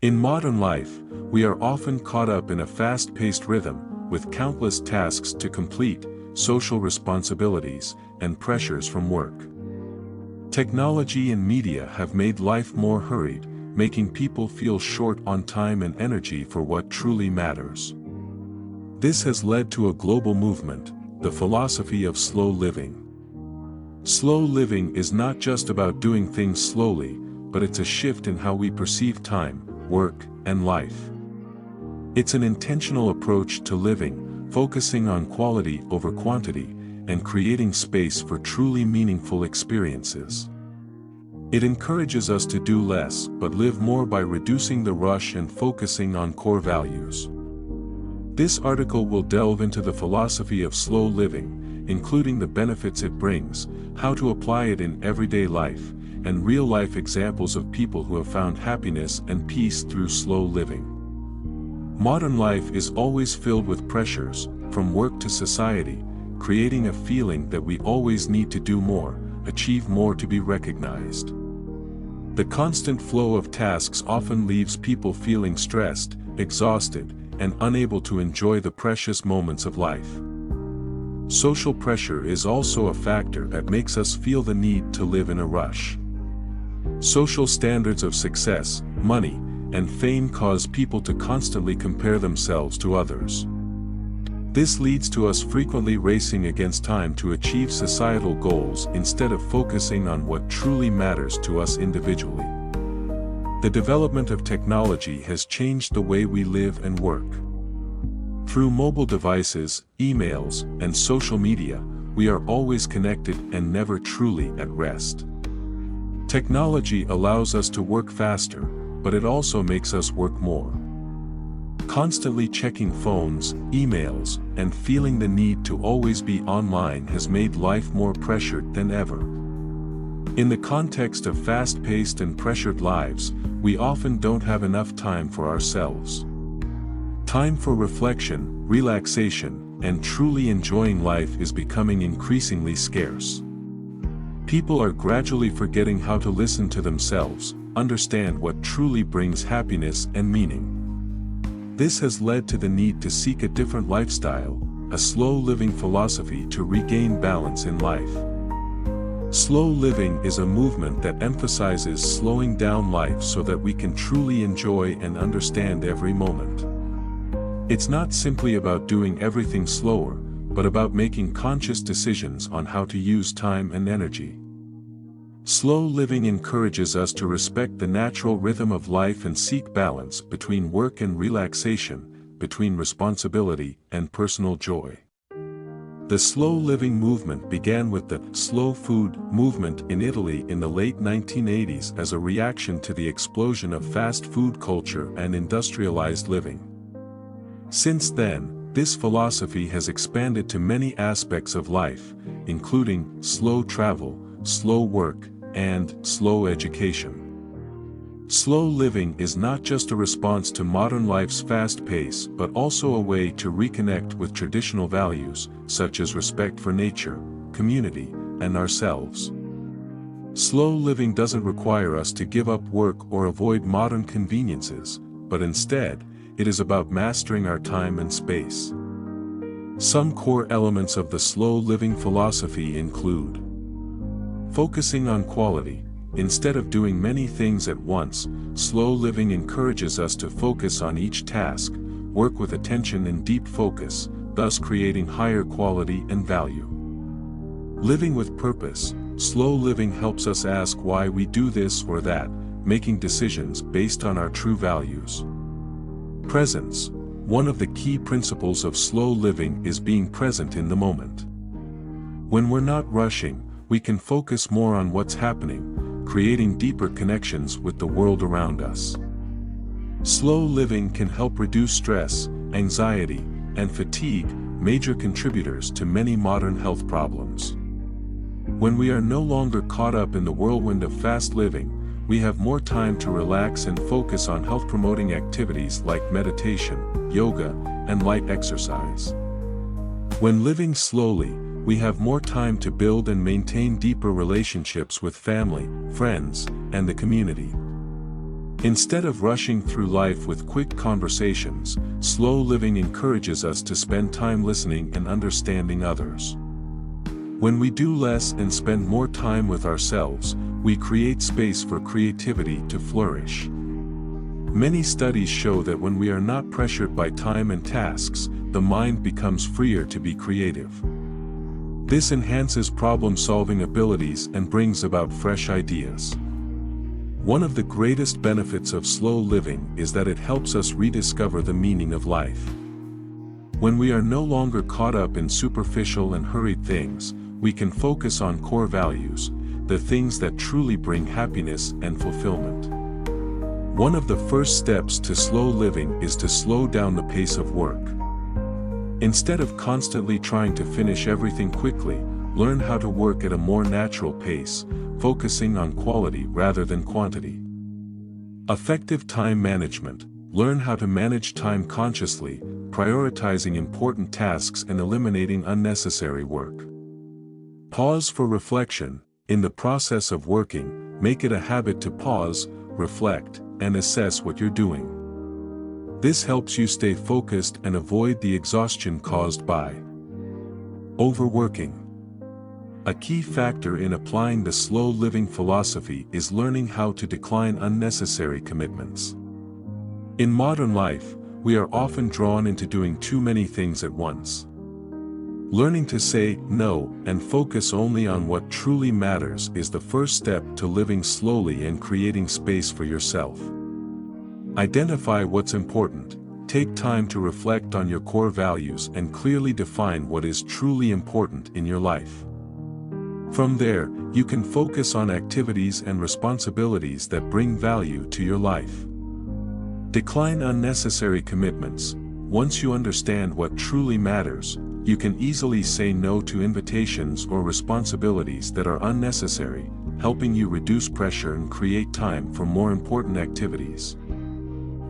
In modern life, we are often caught up in a fast-paced rhythm, with countless tasks to complete, social responsibilities, and pressures from work. Technology and media have made life more hurried, making people feel short on time and energy for what truly matters. This has led to a global movement, the philosophy of slow living. Slow living is not just about doing things slowly, but it's a shift in how we perceive time, work, and life. It's an intentional approach to living, focusing on quality over quantity, and creating space for truly meaningful experiences. It encourages us to do less but live more by reducing the rush and focusing on core values. This article will delve into the philosophy of slow living, including the benefits it brings, how to apply it in everyday life, and real-life examples of people who have found happiness and peace through slow living. Modern life is always filled with pressures, from work to society, creating a feeling that we always need to do more, achieve more to be recognized. The constant flow of tasks often leaves people feeling stressed, exhausted, and unable to enjoy the precious moments of life. Social pressure is also a factor that makes us feel the need to live in a rush. Social standards of success, money, and fame cause people to constantly compare themselves to others. This leads to us frequently racing against time to achieve societal goals instead of focusing on what truly matters to us individually. The development of technology has changed the way we live and work. Through mobile devices, emails, and social media, we are always connected and never truly at rest. Technology allows us to work faster, but it also makes us work more. Constantly checking phones, emails, and feeling the need to always be online has made life more pressured than ever. In the context of fast-paced and pressured lives, we often don't have enough time for ourselves. Time for reflection, relaxation, and truly enjoying life is becoming increasingly scarce. People are gradually forgetting how to listen to themselves, understand what truly brings happiness and meaning. This has led to the need to seek a different lifestyle, a slow living philosophy to regain balance in life. Slow living is a movement that emphasizes slowing down life so that we can truly enjoy and understand every moment. It's not simply about doing everything slower, but about making conscious decisions on how to use time and energy. Slow living encourages us to respect the natural rhythm of life and seek balance between work and relaxation, between responsibility and personal joy. The slow living movement began with the slow food movement in Italy in the late 1980s as a reaction to the explosion of fast food culture and industrialized living. Since then, this philosophy has expanded to many aspects of life, including slow travel, slow work, and slow education. Slow living is not just a response to modern life's fast pace but also a way to reconnect with traditional values, such as respect for nature, community, and ourselves. Slow living doesn't require us to give up work or avoid modern conveniences, but instead, it is about mastering our time and space. Some core elements of the slow living philosophy include focusing on quality. Instead of doing many things at once, slow living encourages us to focus on each task, work with attention and deep focus, thus creating higher quality and value. Living with purpose. Slow living helps us ask why we do this or that, making decisions based on our true values. Presence. One of the key principles of slow living is being present in the moment. When we're not rushing, we can focus more on what's happening, creating deeper connections with the world around us. Slow living can help reduce stress, anxiety, and fatigue, major contributors to many modern health problems. When we are no longer caught up in the whirlwind of fast living, we have more time to relax and focus on health-promoting activities like meditation, yoga, and light exercise. When living slowly, we have more time to build and maintain deeper relationships with family, friends, and the community. Instead of rushing through life with quick conversations, slow living encourages us to spend time listening and understanding others. When we do less and spend more time with ourselves, we create space for creativity to flourish. Many studies show that when we are not pressured by time and tasks, the mind becomes freer to be creative. This enhances problem-solving abilities and brings about fresh ideas. One of the greatest benefits of slow living is that it helps us rediscover the meaning of life. When we are no longer caught up in superficial and hurried things, we can focus on core values, the things that truly bring happiness and fulfillment. One of the first steps to slow living is to slow down the pace of work. Instead of constantly trying to finish everything quickly, learn how to work at a more natural pace, focusing on quality rather than quantity. Effective time management. Learn how to manage time consciously, prioritizing important tasks and eliminating unnecessary work. Pause for reflection. In the process of working, make it a habit to pause, reflect, and assess what you're doing. This helps you stay focused and avoid the exhaustion caused by overworking. A key factor in applying the slow living philosophy is learning how to decline unnecessary commitments. In modern life, we are often drawn into doing too many things at once. Learning to say no and focus only on what truly matters is the first step to living slowly and creating space for yourself. Identify what's important, take time to reflect on your core values and clearly define what is truly important in your life. From there, you can focus on activities and responsibilities that bring value to your life. Decline unnecessary commitments. Once you understand what truly matters, you can easily say no to invitations or responsibilities that are unnecessary, helping you reduce pressure and create time for more important activities.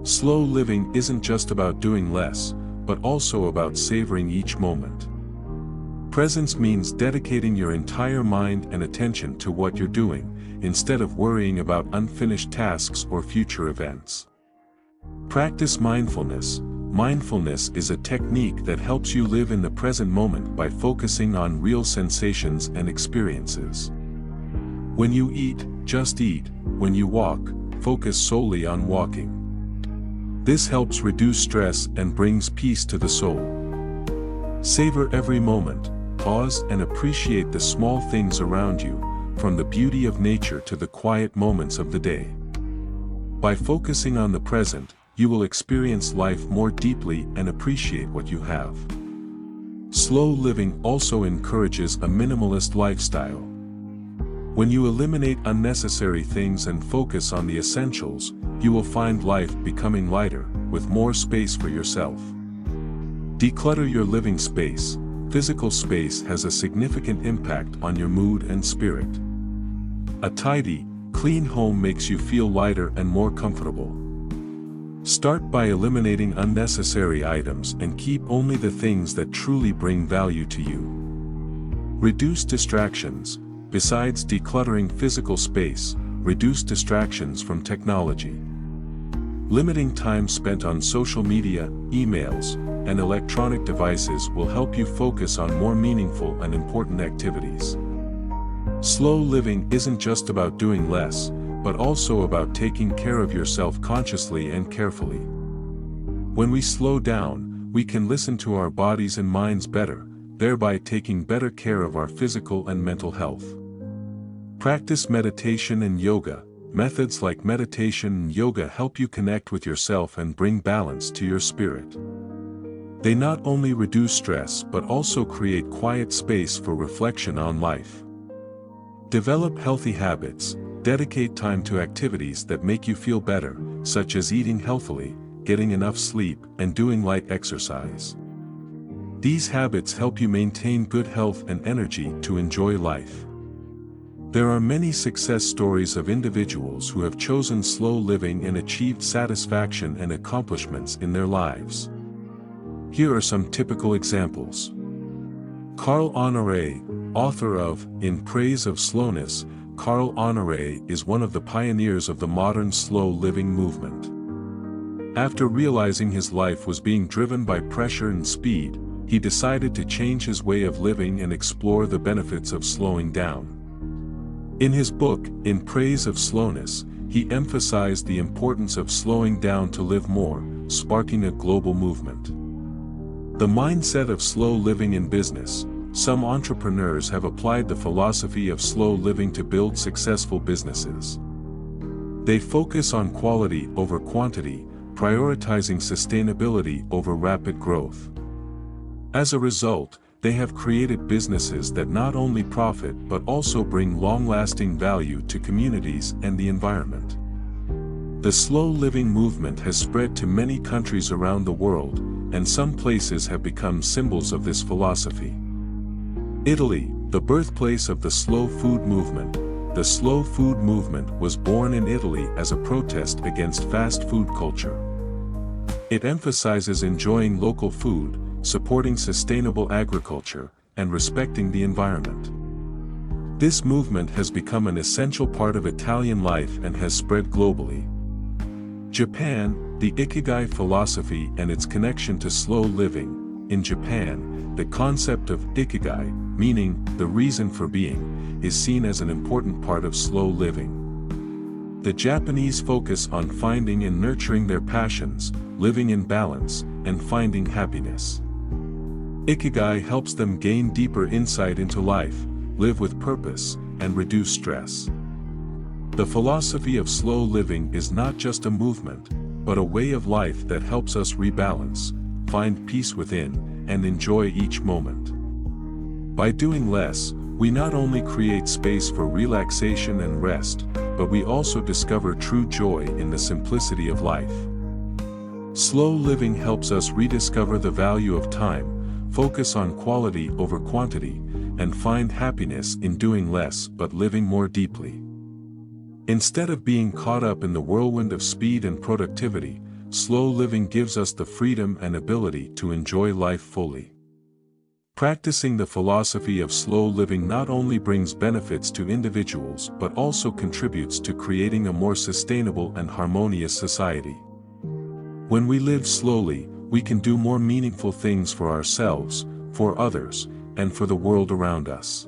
Slow living isn't just about doing less, but also about savoring each moment. Presence means dedicating your entire mind and attention to what you're doing, instead of worrying about unfinished tasks or future events. Practice mindfulness. Mindfulness is a technique that helps you live in the present moment by focusing on real sensations and experiences. When you eat, just eat. When you walk, focus solely on walking. This helps reduce stress and brings peace to the soul. Savor every moment, pause and appreciate the small things around you, from the beauty of nature to the quiet moments of the day. By focusing on the present, you will experience life more deeply and appreciate what you have. Slow living also encourages a minimalist lifestyle. When you eliminate unnecessary things and focus on the essentials, you will find life becoming lighter, with more space for yourself. Declutter your living space. Physical space has a significant impact on your mood and spirit. A tidy, clean home makes you feel lighter and more comfortable. Start by eliminating unnecessary items and keep only the things that truly bring value to you. Reduce distractions. Besides decluttering physical space, reduce distractions from technology. Limiting time spent on social media, emails, and electronic devices will help you focus on more meaningful and important activities. Slow living isn't just about doing less, but also about taking care of yourself consciously and carefully. When we slow down, we can listen to our bodies and minds better, thereby taking better care of our physical and mental health. Practice meditation and yoga. Methods like meditation and yoga help you connect with yourself and bring balance to your spirit. They not only reduce stress but also create quiet space for reflection on life. Develop healthy habits. Dedicate time to activities that make you feel better, such as eating healthily, getting enough sleep, and doing light exercise. These habits help you maintain good health and energy to enjoy life. There are many success stories of individuals who have chosen slow living and achieved satisfaction and accomplishments in their lives. Here are some typical examples. Carl Honoré, author of In Praise of Slowness, Carl Honoré is one of the pioneers of the modern slow living movement. After realizing his life was being driven by pressure and speed, he decided to change his way of living and explore the benefits of slowing down. In his book, In Praise of Slowness, he emphasized the importance of slowing down to live more, sparking a global movement. The mindset of slow living in business. Some entrepreneurs have applied the philosophy of slow living to build successful businesses. They focus on quality over quantity, prioritizing sustainability over rapid growth. As a result, they have created businesses that not only profit but also bring long-lasting value to communities and the environment. The slow living movement has spread to many countries around the world, and some places have become symbols of this philosophy. Italy, the birthplace of the slow food movement. The slow food movement was born in Italy as a protest against fast food culture. It emphasizes enjoying local food, supporting sustainable agriculture, and respecting the environment. This movement has become an essential part of Italian life and has spread globally. Japan, the Ikigai philosophy and its connection to slow living. In Japan, the concept of Ikigai, meaning the reason for being, is seen as an important part of slow living. The Japanese focus on finding and nurturing their passions, living in balance, and finding happiness. Ikigai helps them gain deeper insight into life, live with purpose, and reduce stress. The philosophy of slow living is not just a movement, but a way of life that helps us rebalance, find peace within, and enjoy each moment. By doing less, we not only create space for relaxation and rest, but we also discover true joy in the simplicity of life. Slow living helps us rediscover the value of time, focus on quality over quantity, and find happiness in doing less but living more deeply. Instead of being caught up in the whirlwind of speed and productivity, slow living gives us the freedom and ability to enjoy life fully. Practicing the philosophy of slow living not only brings benefits to individuals but also contributes to creating a more sustainable and harmonious society. When we live slowly, we can do more meaningful things for ourselves, for others, and for the world around us.